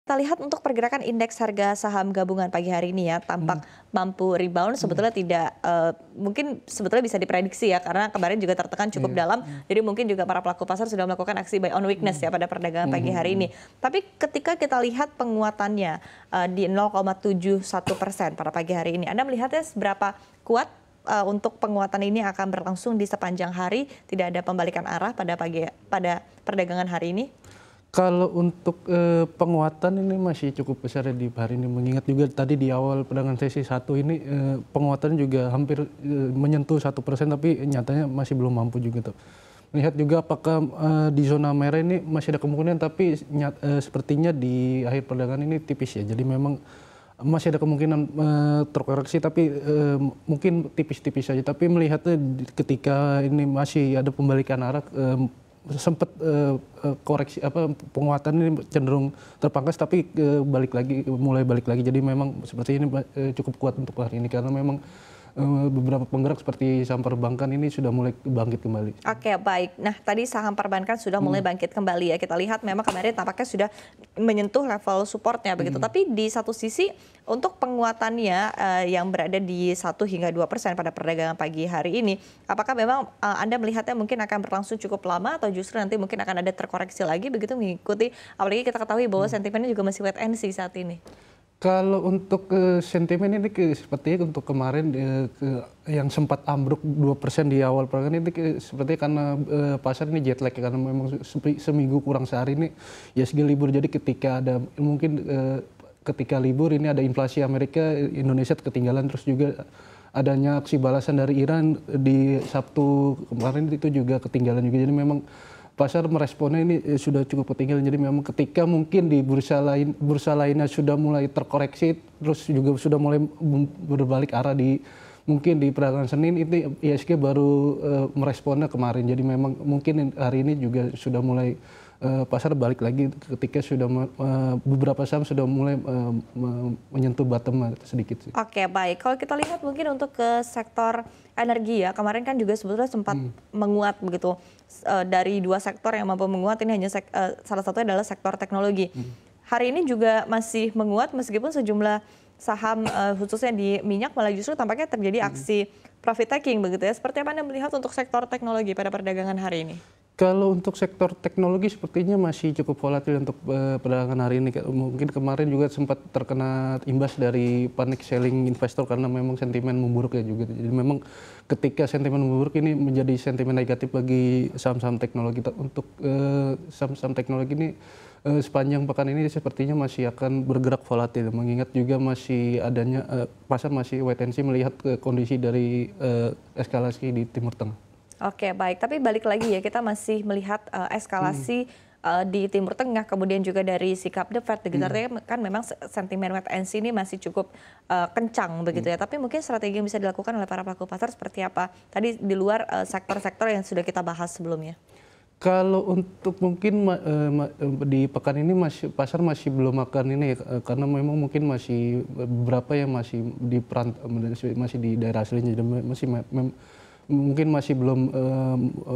Kita lihat untuk pergerakan indeks harga saham gabungan pagi hari ini ya, tampak mampu rebound sebetulnya tidak mungkin sebetulnya bisa diprediksi ya karena kemarin juga tertekan cukup Iya. dalam. Jadi mungkin juga para pelaku pasar sudah melakukan aksi buy on weakness ya pada perdagangan pagi hari ini. Tapi ketika kita lihat penguatannya di 0,71% pada pagi hari ini, Anda melihatnya seberapa kuat untuk penguatan ini akan berlangsung di sepanjang hari, tidak ada pembalikan arah pada perdagangan hari ini? Kalau untuk penguatan ini masih cukup besar ya di hari ini, mengingat juga tadi di awal perdagangan sesi 1 ini penguatan juga hampir menyentuh 1%, tapi nyatanya masih belum mampu juga tuh. Melihat juga apakah di zona merah ini masih ada kemungkinan, tapi sepertinya di akhir perdagangan ini tipis ya. Jadi memang masih ada kemungkinan terkoreksi, tapi mungkin tipis-tipis saja. Tapi melihatnya ketika ini masih ada pembalikan arah, sempat koreksi penguatan ini cenderung terpangkas, tapi mulai balik lagi. Jadi memang seperti ini cukup kuat untuk hari ini karena memang beberapa penggerak seperti saham perbankan ini sudah mulai bangkit kembali. Oke, baik. Nah, tadi saham perbankan sudah mulai bangkit kembali ya. Kita lihat memang kemarin tampaknya sudah menyentuh level supportnya begitu. Tapi di satu sisi untuk penguatannya yang berada di 1 hingga 2% pada perdagangan pagi hari ini, apakah memang Anda melihatnya mungkin akan berlangsung cukup lama atau justru nanti mungkin akan ada terkoreksi lagi begitu mengikuti, apalagi kita ketahui bahwa sentimennya juga masih wait and see saat ini. Kalau untuk sentimen ini sepertinya untuk kemarin yang sempat ambruk 2% di awal perdagangan ini sepertinya karena pasar ini jet lag ya, karena memang seminggu kurang sehari ini ISG libur. Jadi ketika ada mungkin ketika libur ini ada inflasi Amerika, Indonesia ketinggalan, terus juga adanya aksi balasan dari Iran di Sabtu kemarin itu juga ketinggalan juga. Jadi memang pasar meresponnya ini sudah cukup ketinggalan. Jadi memang ketika mungkin di bursa lainnya sudah mulai terkoreksi, terus juga sudah mulai berbalik arah mungkin di perdagangan Senin itu ISG baru meresponnya kemarin. Jadi memang mungkin hari ini juga sudah mulai pasar balik lagi ketika sudah beberapa saham sudah mulai menyentuh bottom sedikit sih. Oke, baik. Kalau kita lihat mungkin untuk ke sektor energi ya, kemarin kan juga sebetulnya sempat menguat begitu. Dari dua sektor yang mampu menguat ini hanya salah satunya adalah sektor teknologi. Hari ini juga masih menguat meskipun sejumlah saham khususnya di minyak malah justru tampaknya terjadi aksi profit taking begitu ya. Seperti apa Anda melihat untuk sektor teknologi pada perdagangan hari ini? Kalau untuk sektor teknologi sepertinya masih cukup volatil untuk perdagangan hari ini. Mungkin kemarin juga sempat terkena imbas dari panic selling investor karena memang sentimen memburuk ya juga. Jadi memang ketika sentimen memburuk ini menjadi sentimen negatif bagi saham-saham teknologi. Untuk saham-saham teknologi ini sepanjang pekan ini sepertinya masih akan bergerak volatil. Mengingat juga masih adanya pasar masih wait and see melihat kondisi dari eskalasi di Timur Tengah. Oke, baik. Tapi balik lagi ya, kita masih melihat eskalasi di Timur Tengah, kemudian juga dari sikap The Fed, begitu. Artinya kan memang sentimen wait and see ini masih cukup kencang begitu ya. Tapi mungkin strategi yang bisa dilakukan oleh para pelaku pasar seperti apa? Tadi di luar sektor-sektor yang sudah kita bahas sebelumnya. Kalau untuk mungkin di pekan ini pasar masih belum akan ini ya, karena memang mungkin masih beberapa yang masih di daerah aslinya, jadi mungkin masih belum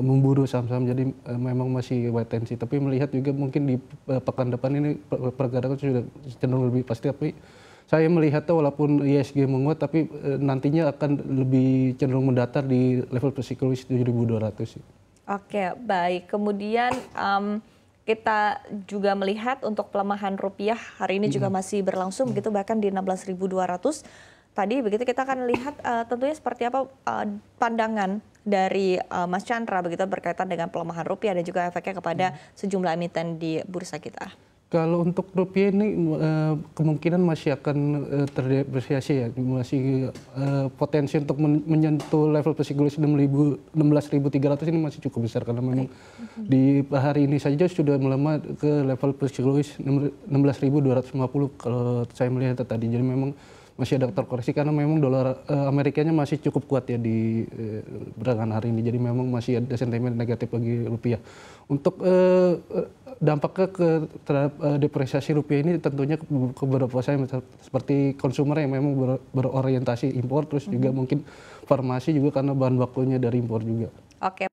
memburu saham-saham, jadi memang masih wait and see. Tapi melihat juga mungkin di pekan depan ini pergerakan sudah cenderung lebih pasti. Tapi saya melihatnya walaupun ISG menguat, tapi nantinya akan lebih cenderung mendatar di level psikologis 7.200 sih. Oke, baik. Kemudian kita juga melihat untuk pelemahan rupiah hari ini juga masih berlangsung begitu, bahkan di 16.200. Tadi begitu kita akan lihat tentunya seperti apa pandangan dari Mas Chandra begitu berkaitan dengan pelemahan rupiah dan juga efeknya kepada sejumlah emiten di bursa kita. Kalau untuk rupiah ini kemungkinan masih akan terdepresiasi ya, masih potensi untuk menyentuh level psikologis 16.300 ini masih cukup besar karena memang di hari ini saja sudah melemah ke level psikologis 16.250 kalau saya melihat tadi. Jadi memang masih ada terkoreksi karena memang dolar Amerikanya masih cukup kuat ya di perdagangan hari ini. Jadi memang masih ada sentimen negatif bagi rupiah. Untuk dampaknya terhadap depresiasi rupiah ini tentunya ke beberapa saham seperti konsumer yang memang berorientasi impor, terus juga mungkin farmasi juga karena bahan bakunya dari impor juga. Oke.